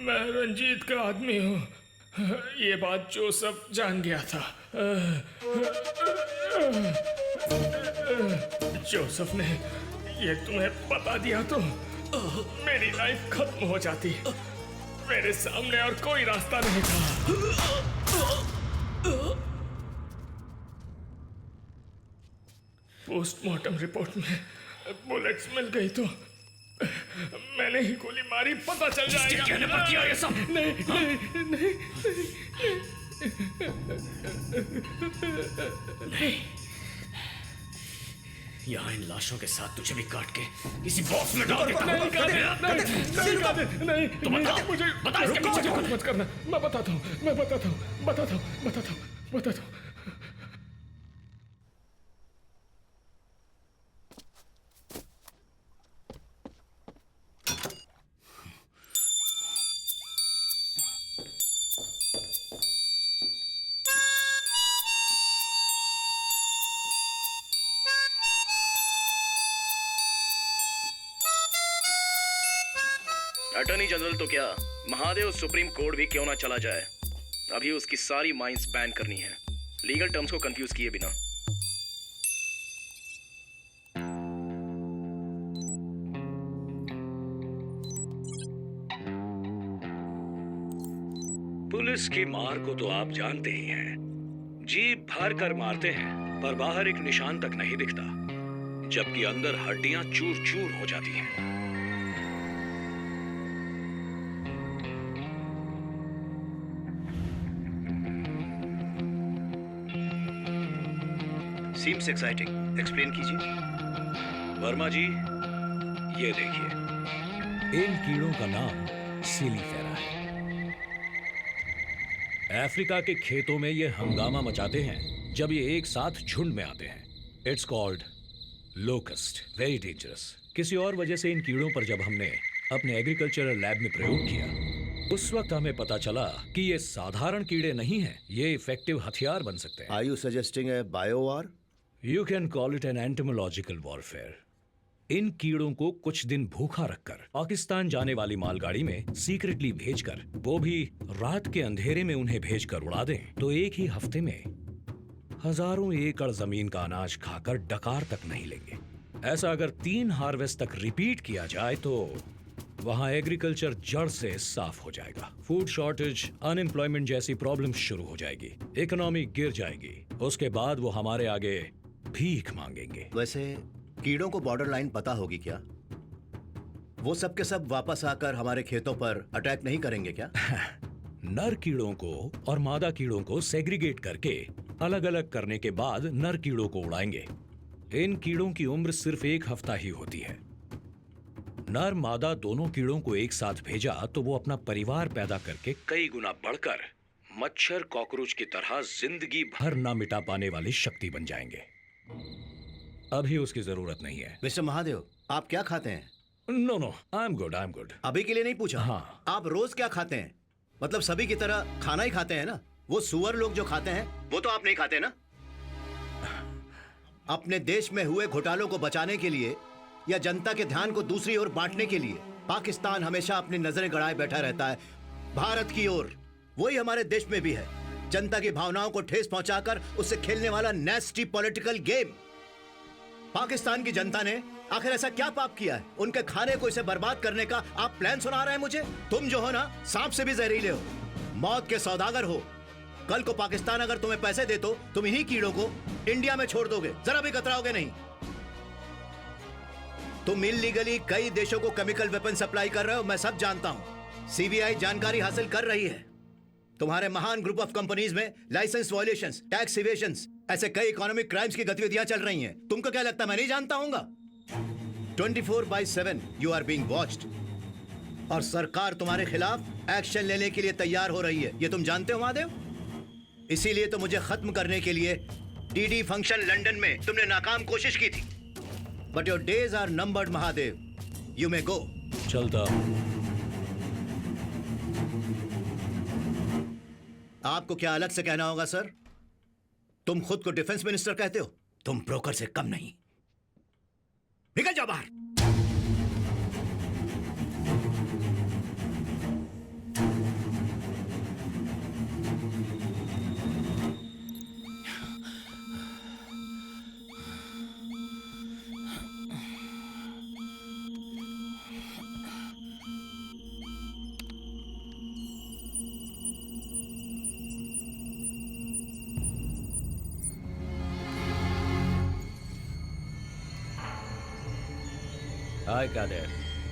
मैं रंजीत का आदमी हूँ, ये बात जोसेफ जान गया था। जोसेफ ने ये तुम्हें बता दिया तो मेरी लाइफ खत्म हो जाती। मेरे सामने और कोई रास्ता नहीं था। पोस्टमार्टम रिपोर्ट में बुलेट्स मिल गई तो मैंने ही गोली मारी, पता चल जाएगा। कहने पर किया ये सब? नहीं, नहीं, नहीं। यहाँ इन लाशों के साथ तुझे भी काट के किसी बॉक्स में डाल देता हूँ। नहीं, तो बता मुझे बता इसके पीछे कौन है? मत करना, मैं बताता हूँ। अटॉर्नी जनरल तो क्या, महादेव सुप्रीम कोर्ट भी क्यों ना चला जाए, अभी उसकी सारी माइंस बैन करनी है, लीगल टर्म्स को कंफ्यूज किए बिना। पुलिस की मार को तो आप जानते ही हैं, जीप भर कर मारते हैं पर बाहर एक निशान तक नहीं दिखता, जबकि अंदर हड्डियां चूर चूर हो जाती हैं। Seems exciting. एक्सप्लेन कीजिए। वर्मा जी, ये देखिए, इन कीड़ों का नाम सिलीफेरा है। अफ्रीका के खेतों में ये हंगामा मचाते हैं जब ये एक साथ झुंड में आते हैं। It's called locust, very dangerous. किसी और वजह से इन कीड़ों पर जब हमने अपने एग्रीकल्चरल लैब में प्रयोग किया, उस वक्त हमें पता चला कि ये साधारण कीड़े नहीं हैं, ये इफेक्टिव हथियार बन सकते हैं। Are you suggesting a bio-war? You can call it an entomological warfare. इन कीड़ों को कुछ दिन भूखा रखकर पाकिस्तान जाने वाली मालगाड़ी में सीक्रेटली भेजकर, वो भी रात के अंधेरे में उन्हें भेजकर उड़ा दें, तो एक ही हफ्ते में हजारों एकड़ जमीन का अनाज खाकर डकार तक नहीं लेंगे। ऐसा अगर 3 हार्वेस्ट तक रिपीट किया जाए तो वहां एग्रीकल्चर जड़ से साफ हो जाएगा। फूड शॉर्टेज, अनएम्प्लॉयमेंट जैसी प्रॉब्लम शुरू हो जाएगी, इकोनॉमी गिर जाएगी। उसके बाद वो हमारे आगे भीख मांगेंगे। वैसे कीड़ों को बॉर्डर लाइन पता होगी क्या? वो सब के सब वापस आकर हमारे खेतों पर अटैक नहीं करेंगे क्या? नर कीड़ों को और मादा कीड़ों को सेग्रीगेट करके अलग अलग करने के बाद नर कीड़ों को उड़ाएंगे। इन कीड़ों की उम्र सिर्फ 1 हफ्ता ही होती है। नर मादा दोनों कीड़ों को एक साथ भेजा तो वो अपना परिवार पैदा करके कई गुना बढ़कर मच्छर कॉकरोच की तरह जिंदगी भर ना मिटा पाने वाली शक्ति बन जाएंगे। अभी उसकी जरूरत नहीं है। मिस्टर महादेव, आप क्या खाते हैं? No, I am good. अभी के लिए नहीं पूछा। हाँ। आप रोज क्या खाते हैं? मतलब सभी की तरह खाना ही खाते हैं ना? वो सुअर लोग जो खाते हैं वो तो आप नहीं खाते ना? अपने देश में हुए घोटालों को बचाने के लिए या जनता के ध्यान को दूसरी ओर बांटने के लिए पाकिस्तान हमेशा अपनी नजरें गड़ाए बैठा रहता है भारत की ओर। वही हमारे देश में भी है, जनता की भावनाओं को ठेस पहुंचाकर उससे खेलने वाला नेस्टी पॉलिटिकल गेम। पाकिस्तान की जनता ने आखिर ऐसा क्या पाप किया है? उनके खाने को इसे बर्बाद करने का आप प्लान सुना रहे हैं मुझे? तुम जो हो ना, सांप से भी जहरीले हो, मौत के सौदागर हो। कल को पाकिस्तान अगर तुम्हें पैसे दे तो तुम इन्हीं कीड़ों को इंडिया में छोड़ दोगे, जरा भी कतराओगे नहीं। तुम इल्लीगली कई देशों को केमिकल वेपन सप्लाई कर रहे हो, मैं सब जानता हूं। सीबीआई जानकारी हासिल कर रही है। तुम्हारे महान ग्रुप ऑफ कंपनीज में लाइसेंस वायलेशंस, टैक्स इवेशंस, ऐसे कई इकोनॉमिक क्राइम्स की गतिविधियां चल रही हैं। तुमको क्या लगता है मैं नहीं जानता हूंगा? 24/7 यू आर बीइंग वॉच्ड और सरकार तुम्हारे खिलाफ एक्शन लेने के लिए तैयार हो रही है। ये तुम जानते हो महादेव? इसीलिए तो मुझे खत्म करने के लिए डीडी फंक्शन लंदन में तुमने नाकाम कोशिश की थी। But your days are numbered Mahadev, you may go. चलता। आपको क्या अलग से कहना होगा सर? तुम खुद को डिफेंस मिनिस्टर कहते हो, तुम ब्रोकर से कम नहीं। निकल जाओ बाहर। हाय कादेर।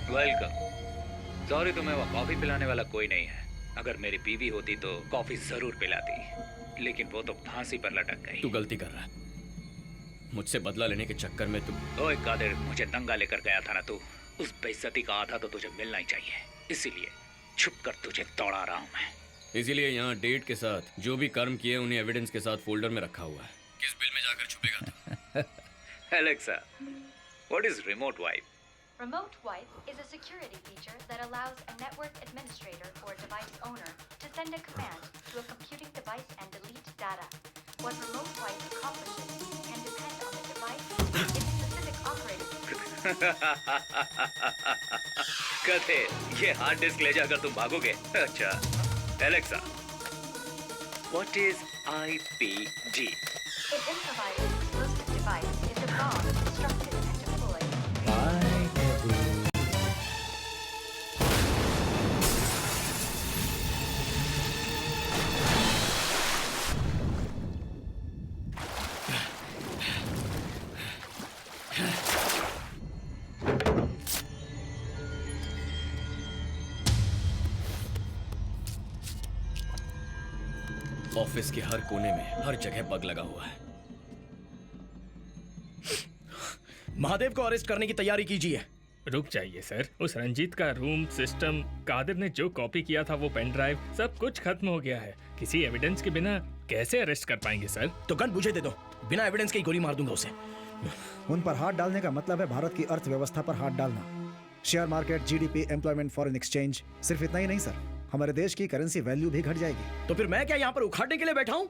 वेलकम। सॉरी, तुम्हें वो कॉफी पिलाने वाला कोई नहीं है। अगर मेरी बीवी होती तो कॉफी जरूर पिलाती, लेकिन वो तो फांसी पर लटक गई। तू गलती कर रहा है। मुझसे बदला लेने के चक्कर में तुम। ओए कादेर, मुझे दंगा लेकर गया था ना तू, उस बेइज्जती का आधा तो तुझे मिलना ही चाहिए। इसीलिए छुप कर तुझे दौड़ा रहा हूँ मैं। इसीलिए यहाँ डेट के साथ जो भी कर्म किए उन्हें एविडेंस के साथ फोल्डर में रखा हुआ है। किस बिल में जाकर छुपेगा तू? Alexa, what is remote wipe? Remote wipe is a security feature that allows a network administrator or device owner to send a command to a computing device and delete data. What remote wipe accomplishes can depend on the device and its specific operating system. कहते ये hard disk ले जाकर तुम भागोगे? अच्छा, Alexa, what is IPG? An improvised explosive device is a bomb constructed and deployed. Office के हर कोने में, हर जगह बग लगा हुआ है। महादेव को अरेस्ट करने की तैयारी कीजिए। रुक जाइए सर, उस रंजीत का रूम, सिस्टम, कादिर ने जो कॉपी किया था वो पेन ड्राइव, सब कुछ खत्म हो गया है। किसी एविडेंस के बिना कैसे अरेस्ट कर पाएंगे सर? तो गन मुझे दे दो, बिना एविडेंस के ही गोली मार दूंगा उसे। उन पर हाथ डालने का मतलब है भारत की अर्थव्यवस्था पर हाथ डालना। Share market, GDP, employment, foreign exchange, सिर्फ इतना ही नहीं सर, हमारे देश की करेंसी वैल्यू भी घट जाएगी। तो फिर मैं क्या यहाँ पर उखाड़ने के लिए बैठा हूँ?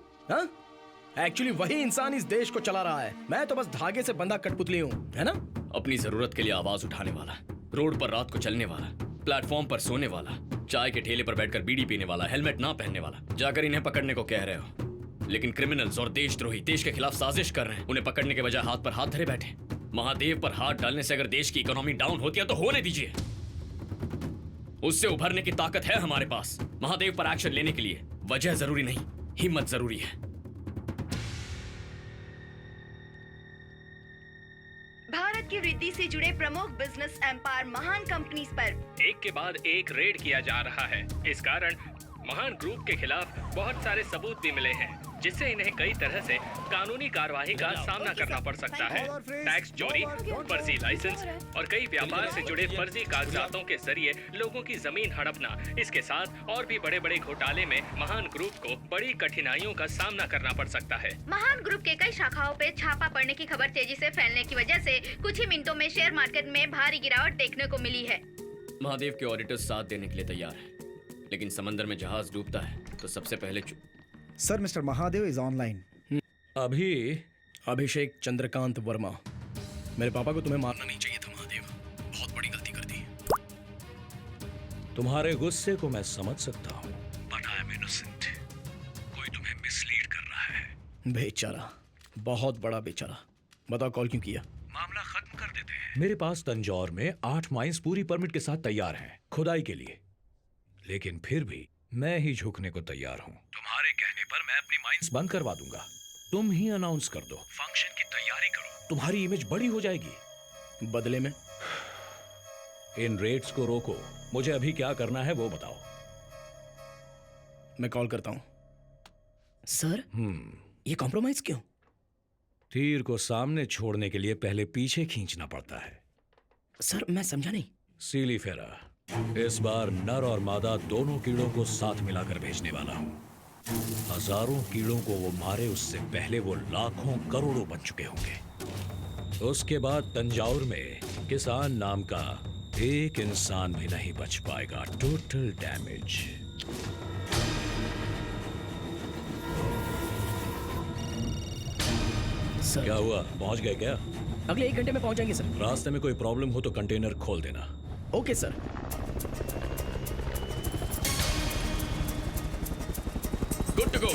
एक्चुअली वही इंसान इस देश को चला रहा है, मैं तो बस धागे से बंधा कठपुतली हूँ, है ना? अपनी जरूरत के लिए आवाज उठाने वाला, रोड पर रात को चलने वाला, प्लेटफॉर्म पर सोने वाला, चाय के ठेले पर बैठकर बीड़ी पीने वाला, हेलमेट ना पहनने वाला, जाकर इन्हें पकड़ने को कह रहे हो। लेकिन क्रिमिनल्स और देशद्रोही देश के खिलाफ साजिश कर रहे हैं, उन्हें पकड़ने के बजाय हाथ पर हाथ धरे बैठे। महादेव पर हाथ डालने से अगर देश की इकोनॉमी डाउन होती है तो होने दीजिए, उससे उभरने की ताकत है हमारे पास। महादेव पर एक्शन लेने के लिए वजह जरूरी नहीं, हिम्मत जरूरी है। भारत की वृद्धि से जुड़े प्रमुख बिजनेस एम्पायर महान कंपनीज पर एक के बाद एक रेड किया जा रहा है। इस कारण महान ग्रुप के खिलाफ बहुत सारे सबूत भी मिले हैं, जिससे इन्हें कई तरह से कानूनी कार्रवाई का सामना करना पड़ सकता है। टैक्स चोरी, फर्जी लाइसेंस और कई व्यापार से जुड़े फर्जी कागजातों के जरिए लोगों की जमीन हड़पना, इसके साथ और भी बड़े बड़े घोटाले में महान ग्रुप को बड़ी कठिनाइयों का सामना करना पड़ सकता है। महान ग्रुप के कई शाखाओं पे छापा पड़ने की खबर तेजी से फैलने की वजह से कुछ ही मिनटों में शेयर मार्केट में भारी गिरावट देखने को मिली है। महादेव के ऑडिटर्स साथ देने के लिए तैयार हैं, लेकिन समंदर में जहाज डूबता है तो सबसे पहले sir, mister Mahadev is online. अभी अभिषेक चंद्रकांत वर्मा, मेरे पापा को तुम्हें मारना नहीं चाहिए था महादेव, बहुत बड़ी गलती कर दी। तुम्हारे गुस्से को मैं समझ सकता हूँ, बट आई एम इनोसेंट। कोई तुम्हें मिसलीड कर रहा है। बेचारा, बहुत बड़ा बेचारा। बताओ कॉल क्यों किया? मामला खत्म कर देते हैं। मेरे पास तंजौर में 8 माइंस पूरी परमिट के साथ तैयार हैं खुदाई के लिए, लेकिन फिर भी मैं ही झुकने को तैयार हूँ। तुम्हारे कहने पर मैं अपनी माइंस बंद करवा दूंगा। तुम ही अनाउंस कर दो, फंक्शन की तैयारी करो, तुम्हारी इमेज बड़ी हो जाएगी। बदले में इन रेट्स को रोको। मुझे अभी क्या करना है वो बताओ। मैं कॉल करता हूँ। सर, ये कॉम्प्रोमाइज क्यों? तीर को सामने छोड़ने के लिए पहले पीछे खींचना पड़ता है। सर, मैं समझा नहीं। सीली फेरा, इस बार नर और मादा दोनों कीड़ों को साथ मिलाकर भेजने वाला हूँ। हजारों कीड़ों को वो मारे उससे पहले वो लाखों करोड़ों बन चुके होंगे। उसके बाद तंजाउर में किसान नाम का एक इंसान भी नहीं बच पाएगा। Total damage. क्या हुआ, पहुंच गए क्या? अगले 1 घंटे में पहुंच जाएंगे सर। रास्ते में कोई प्रॉब्लम हो तो कंटेनर खोल देना। Okay sir. Good to go.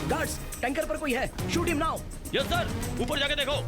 Guards, tanker पर कोई है, shoot him now. Yes sir, ऊपर जाके देखो।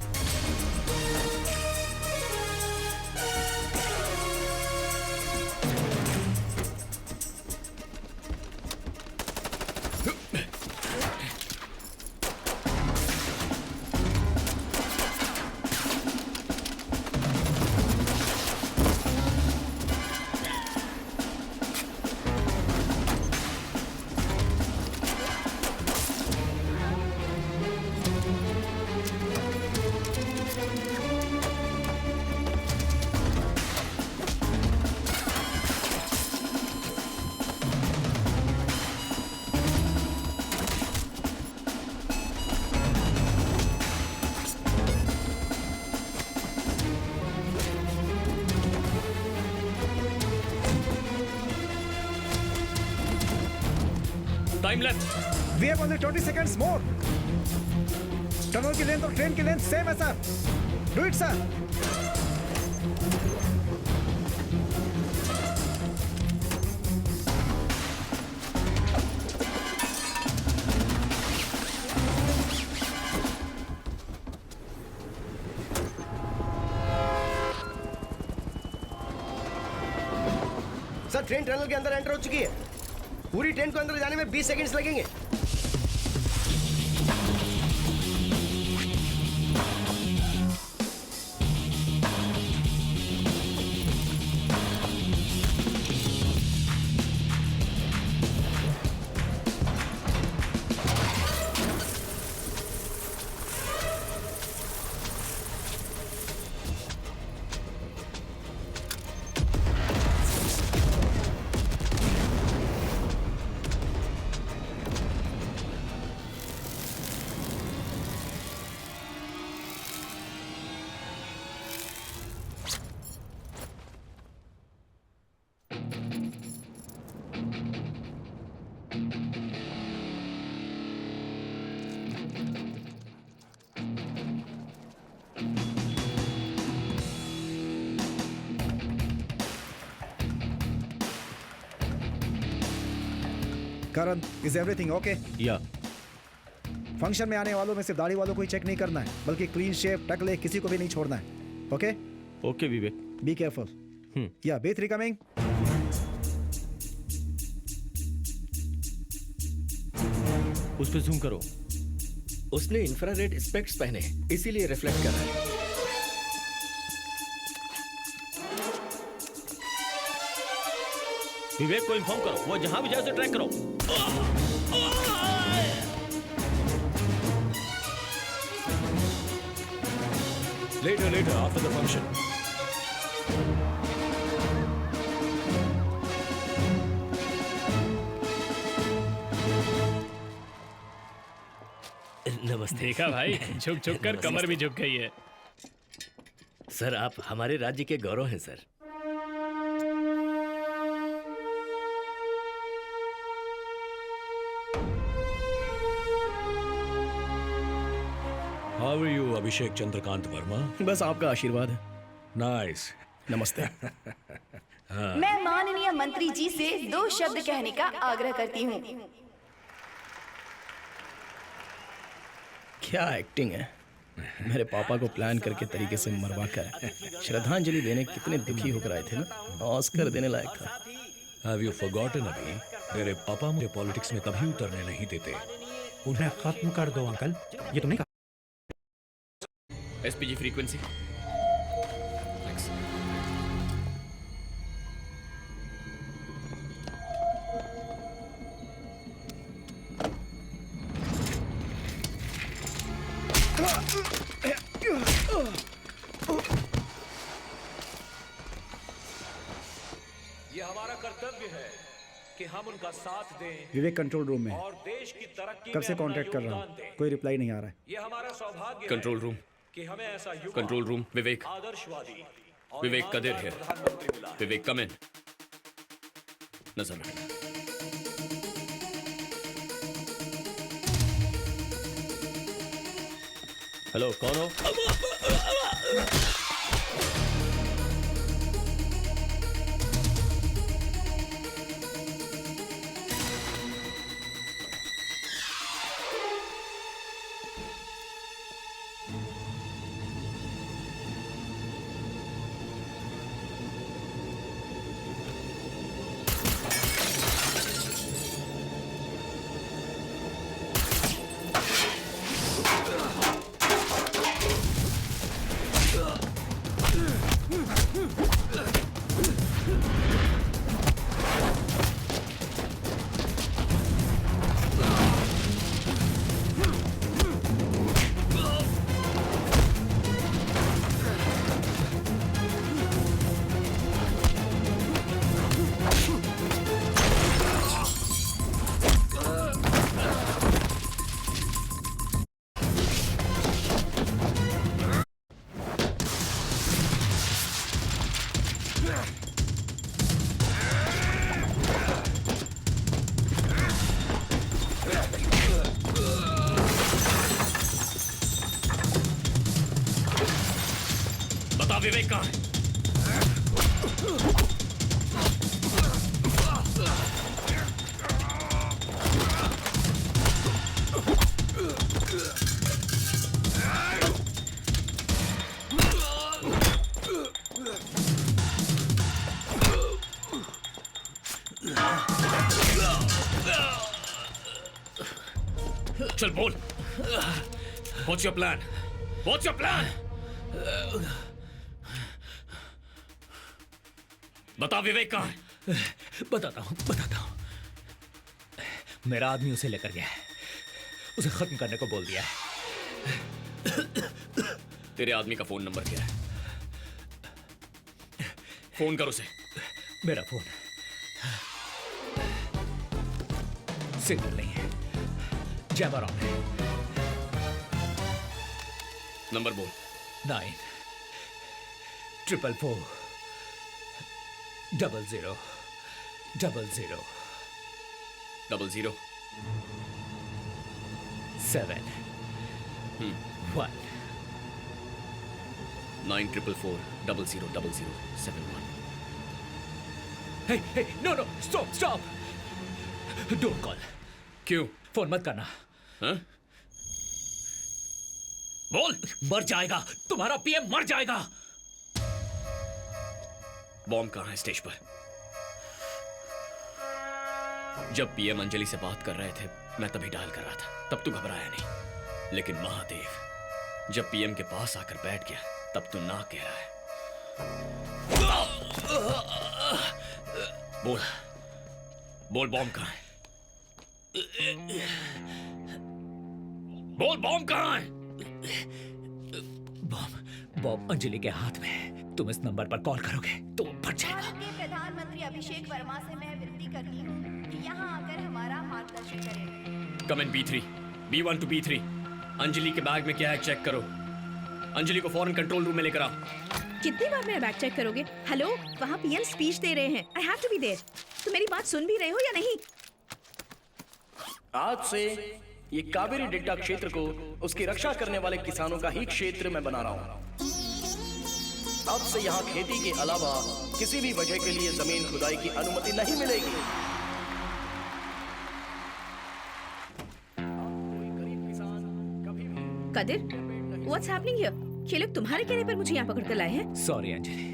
Time left. We have only 20 seconds more. Tunnel की लेंथ और ट्रेन की लेंथ सेम है sir. Do it sir. Sir, train tunnel के अंदर एंटर हो चुकी है। पूरी ट्रेन को अंदर जाने में 20 सेकंड्स लगेंगे। करण, इज एवरीथिंग ओके? या फंक्शन में आने वालों में सिर्फ दाढ़ी वालों को ही चेक नहीं करना है, बल्कि क्लीन शेव, टकले किसी को भी नहीं छोड़ना है। Okay? Okay Vivek. Be careful. या B3 कमिंग। उस पे जूम करो। उसने इंफ्रारेड स्पेक्ट्स पहने हैं, इसीलिए रिफ्लेक्ट कर रहा है। विवेक को इन्फॉर्म करो, वो जहां भी जाए उसे ट्रैक करो। Later, after the function. नमस्ते। देखा भाई, झुक झुक कर कमर भी झुक गई है। सर, आप हमारे राज्य के गौरव हैं सर। How are you, अभिषेक चंद्रकांत वर्मा? बस आपका आशीर्वाद है। नाइस। नमस्ते। मैं माननीय मंत्री जी से 2 शब्द कहने का आग्रह करती हूँ। क्या एक्टिंग है। मेरे पापा को प्लान करके तरीके से मरवा कर श्रद्धांजलि देने कितने दुखी होकर आए थे ना। ऑस्कर देने लायक था। Have you forgotten अभी? मेरे पापा मुझे पॉलिटिक्स में कभी उतरने नहीं देते। उन्हें खत्म कर दो अंकल, ये तुमने SPG फ्रीक्वेंसी। ये हमारा कर्तव्य है कि हम उनका साथ दें। विवेक कंट्रोल रूम में। और देश की तरक्की कब से कांटेक्ट कर रहा हूँ, कोई रिप्लाई नहीं आ रहा है। ये हमारा सौभाग्य कंट्रोल रूम। कि हमें ऐसा कंट्रोल रूम, विवेक। आदर्शवादी विवेक कदिर है। विवेक कम इन। नजर रखना। हेलो, कौन हो? बता विवेक कहाँ है? चल बोल। What's your plan? What's your plan? बता विवेक कहाँ है? बताता हूँ। मेरा आदमी उसे लेकर गया है, उसे खत्म करने को बोल दिया है। तेरे आदमी का फोन नंबर क्या है? फोन कर उसे। मेरा फोन सिग्नल नहीं है, जैमर ऑन है। नंबर बोल। 9 444 00 00 00 7 1 9 444 00 00 Hey, no, stop! Don't call. क्यों? फोन मत करना। हाँ? बोल। मर जाएगा, तुम्हारा पीएम मर जाएगा। बॉम्ब कहाँ है स्टेज पर? जब पीएम अंजलि से बात कर रहे थे मैं तभी डायल कर रहा था, तब तू घबराया नहीं। लेकिन महादेव जब पीएम के पास आकर बैठ गया तब तू ना कह रहा है। बोल बॉम्ब कहाँ है? बोल बॉम्ब कहाँ है? बॉम्ब अंजलि के हाथ में है। तुम इस नंबर पर कॉल करोगे तो वो फट जाएगा। भारत के प्रधानमंत्री अभिषेक वर्मा से मैं विनती करती हूँ कि यहाँ आकर हमारा मार्गदर्शन करें। कम इन B3 B1 to B3। Anjali के बैग में क्या है चेक करो। अंजलि को फौरन कंट्रोल रूम में लेकर आओ। कितनी बार मेरा बैग चेक करोगे? हेलो, वहाँ पीएम स्पीच दे रहे हैं। I have to be there. तुम मेरी बात सुन भी रहे हो या नहीं? आज से ये कावेरी डेल्टा क्षेत्र को उसकी रक्षा करने वाले किसानों का ही क्षेत्र मैं बना रहा हूँ। अब से यहाँ खेती के अलावा किसी भी वजह के लिए जमीन खुदाई की अनुमति नहीं मिलेगी। Qadir, what's happening here? ये लोग तुम्हारे कहने पर मुझे यहाँ पकड़ कर लाए हैं। सॉरी अंजलि,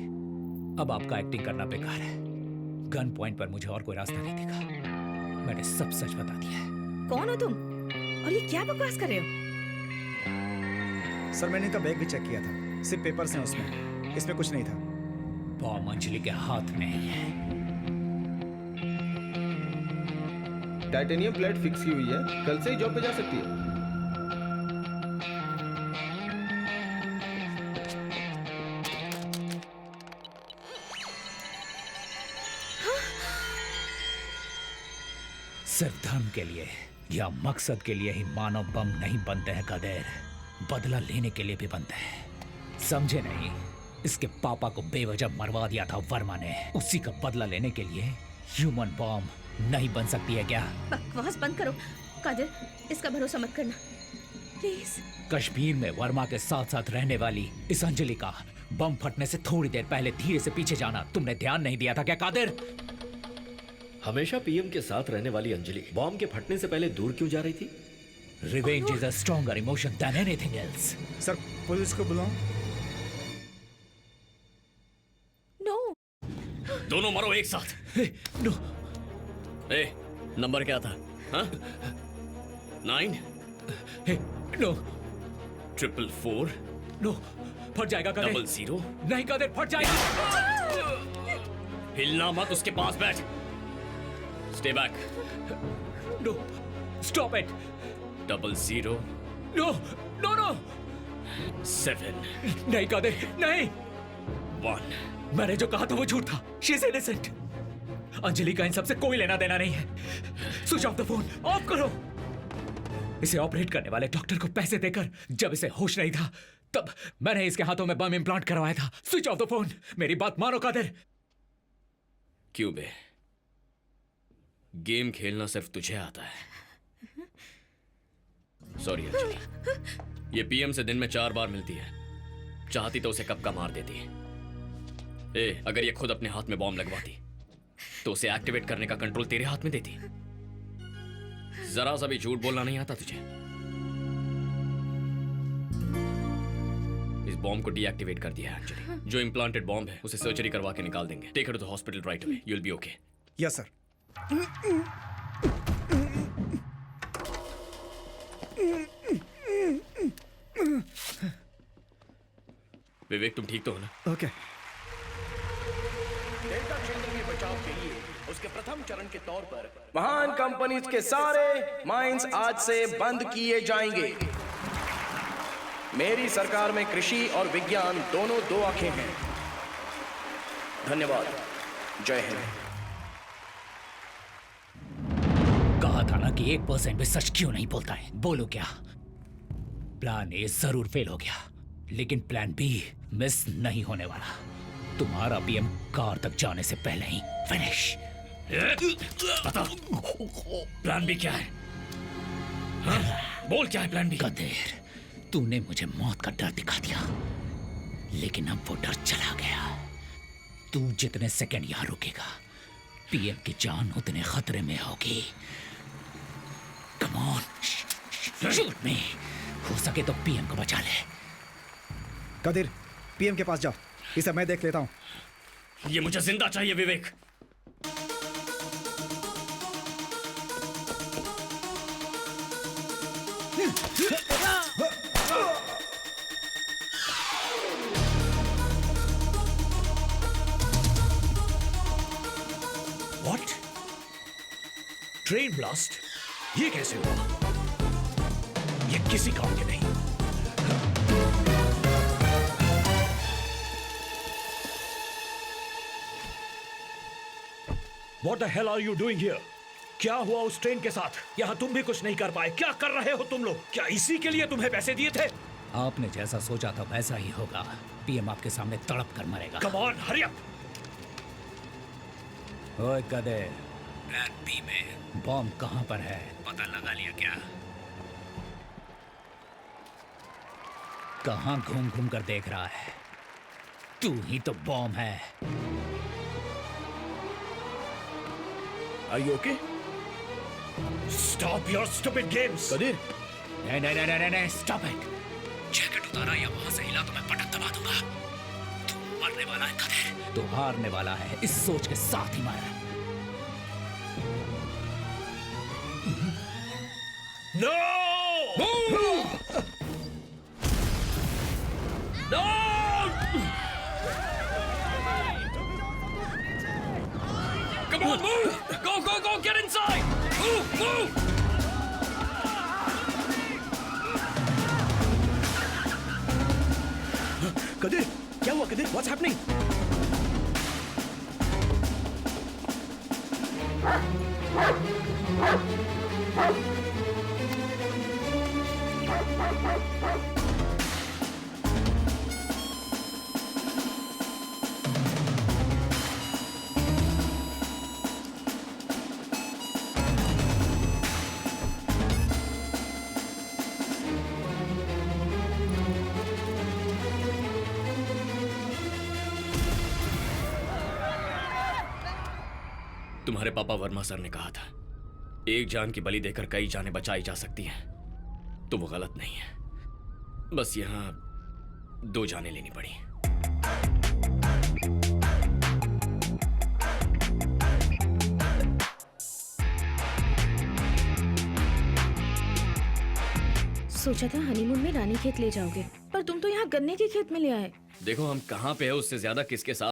अब आपका एक्टिंग करना बेकार है। गन पॉइंट पर मुझे और कोई रास्ता नहीं दिखा। मैंने सब सच बता दिया है। कौन हो तुम और ये क्या बकवास कर रहे हो? सर मैंने इनका बैग भी चेक किया था, सिर्फ पेपर्स हैं उसमें, इसमें कुछ नहीं था। बॉम्ब अंजलि के हाथ में ही है। टाइटेनियम प्लेट फिक्स की हुई है, कल से ही जॉब पे जा सकती है। सिर्फ धर्म के लिए या मकसद के लिए ही मानव बम नहीं बनते हैं कदेर, बदला लेने के लिए भी बनते हैं। समझे नहीं? इसके पापा को बेवजह मरवा दिया था वर्मा ने, उसी का बदला लेने के लिए ह्यूमन बॉम्ब नहीं बन सकती है क्या? बकवास बंद करो कादिर, इसका भरोसा मत करना प्लीज। कश्मीर में वर्मा के साथ साथ रहने वाली इस अंजलि का बम फटने से थोड़ी देर पहले धीरे से पीछे जाना तुमने ध्यान नहीं दिया था क्या कादिर? हमेशा पीएम के साथ रहने वाली अंजलि बॉम्ब के फटने से पहले दूर क्यों जा रही थी? Revenge is a stronger emotion than anything else. Sir police को बुलाओ। नो। दोनों मरो एक साथ। नो। ए, नंबर क्या था? हाँ? 9? नो। 444? नो, फट जाएगा कादिर। 00? नहीं कादिर, फट जाएगा। हिलना मत, उसके पास बैठ। Stay back. No, stop it. 00? No, no, no. 7? नहीं कादिर, नहीं। 1? मैंने जो कहा था वो झूठ था। She is innocent. अंजलि का इन सबसे कोई लेना देना नहीं है। Switch off the phone, of करो। इसे ऑपरेट करने वाले डॉक्टर को पैसे देकर जब इसे होश नहीं था तब मैंने इसके हाथों में बम इम्प्लांट करवाया था। Switch off the phone. मेरी बात मानो कादिर। क्यों बे? गेम खेलना सिर्फ तुझे आता है। सॉरी अंजलि, ये पीएम से दिन में 4 बार मिलती है। चाहती तो उसे कब का मार देती है। ए, अगर ये खुद अपने हाथ में बॉम्ब लगवाती तो उसे एक्टिवेट करने का कंट्रोल तेरे हाथ में देती। जरा सा भी झूठ बोलना नहीं आता तुझे। इस बॉम्ब को डीएक्टिवेट कर दिया है अंजलि। जो इम्प्लांटेड बॉम्ब है उसे सर्जरी करवा के निकाल देंगे। Take her to the hospital right away, you will be okay. Yes sir. Vivek तुम ठीक तो हो ना? ओके। डेल्टा क्षेत्र के बचाव के लिए उसके प्रथम चरण के तौर पर महान कंपनीज के सारे माइंस आज से बंद किए जाएंगे। मेरी सरकार में कृषि और विज्ञान दोनों दो आंखें हैं। धन्यवाद। जय हिंद। कहा था ना कि 1% भी सच क्यों नहीं बोलता है? बोलो क्या? प्लान ए जरूर फेल हो गया, लेकिन प्लान बी मिस नहीं होने वाला। तुम्हारा पीएम कार तक जाने से पहले ही फिनिश। बता, प्लान बी क्या है? हाँ? बोल क्या है प्लान बी? गधेर, तूने मुझे मौत का डर दिखा दिया, लेकिन अब वो डर चला गया। तू जितने सेकंड यहां रुकेगा, पीएम की जान उतने खतरे में होगी। कम ऑन, शूट मी। हो सके तो पीएम को बचा ले। कदीर, पीएम के पास जाओ, इसे मैं देख लेता हूं। ये मुझे जिंदा चाहिए विवेक। व्हाट? Train blast? ये कैसे हुआ? ये किसी काम के नहीं। What the hell are you doing here? क्या हुआ उस ट्रेन के साथ? यहाँ तुम भी कुछ नहीं कर पाए। क्या कर रहे हो तुम लोग? क्या इसी के लिए तुम्हें पैसे दिए थे? आपने जैसा सोचा था वैसा ही होगा। पीएम आपके सामने तड़प कर मरेगा। Come on, hurry up! ओए गधे, प्लान बी में बॉम्ब कहाँ पर है? पता लगा लिया क्या? कहाँ घूम घूम कर देख रहा है? तू ही तो बॉम्ब है। Are you okay? Stop your stupid games! Qadeer, नहीं, stop it! जैकेट उतारा या वहां से हिला तो मैं पटक दबा दूंगा। तू मरने वाला है गधे। तू हारने वाला है, इस सोच के साथ ही मर। No! Move! No! Come on, move! Go! Get inside! Move! Qadeer, क्या हुआ कदीर? What's happening? तुम्हारे पापा वर्मा सर ने कहा था, एक जान की बलि देकर कई जानें बचाई जा सकती हैं। तो वो गलत नहीं है। बस यहां 2 जानें लेनी पड़ी। सोचा था हनीमून में रानी खेत ले जाओगे, पर तुम तो यहाँ गन्ने के खेत में ले आए। देखो, हम कहां पे है उससे ज्यादा किसके साथ